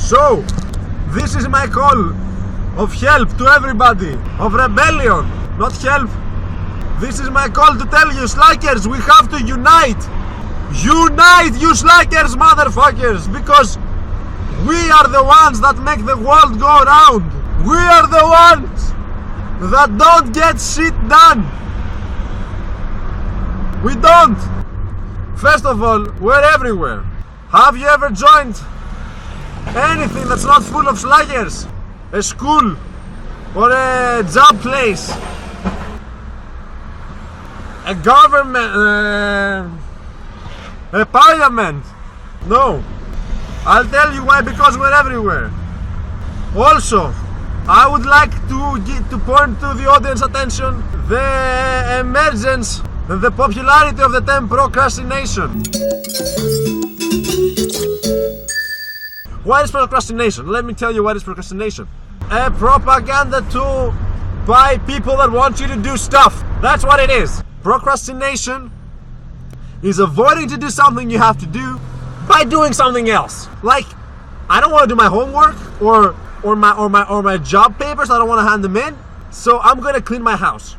So, this is my call of help to everybody, of rebellion, not help. This is my call to tell you, slackers, we have to unite. Unite, you slackers, motherfuckers, because we are the ones that make the world go round. We are the ones that don't get shit done. We don't. First of all, we're everywhere. Have you ever joined anything that's not full of slackers? A school or a job place, a government, a parliament? No. I'll tell you why, because we're everywhere. Also, I would like to point to the audience attention the emergence and the popularity of the term procrastination. What is procrastination? Let me tell you what is procrastination. A propaganda tool by people that want you to do stuff. That's what it is. Procrastination is avoiding to do something you have to do by doing something else. Like, I don't want to do my homework or my job papers. I don't want to hand them in, so I'm gonna clean my house.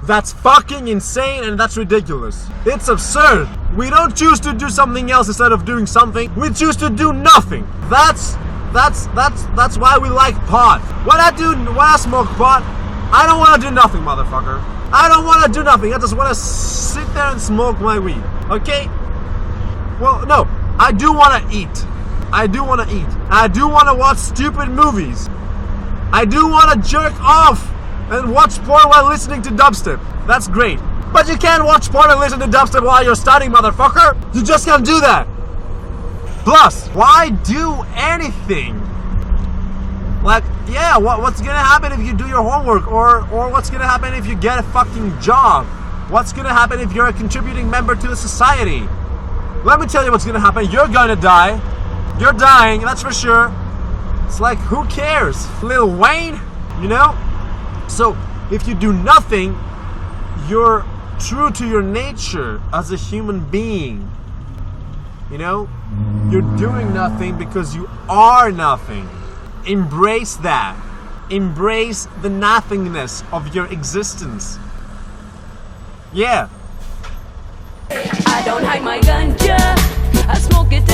That's fucking insane and that's ridiculous. It's absurd. We don't choose to do something else instead of doing something. We choose to do nothing. That's why we like pot. When I smoke pot, I don't want to do nothing, motherfucker. I don't want to do nothing. I just want to sit there and smoke my weed. Okay? Well, no. I do want to eat. I do want to eat. I do want to watch stupid movies. I do want to jerk off and watch porn while listening to dubstep. That's great. But you can't watch porn and listen to dubstep while you're studying, motherfucker. You just can't do that. Plus, why do anything? Like, yeah, what's gonna happen if you do your homework? Or what's gonna happen if you get a fucking job? What's gonna happen if you're a contributing member to the society? Let me tell you what's gonna happen. You're gonna die. You're dying, that's for sure. It's like, who cares? Lil Wayne, you know? So, if you do nothing, you're true to your nature as a human being. You know? You're doing nothing because you are nothing. Embrace that. Embrace the nothingness of your existence. Yeah. I don't hide my ganja. I smoke it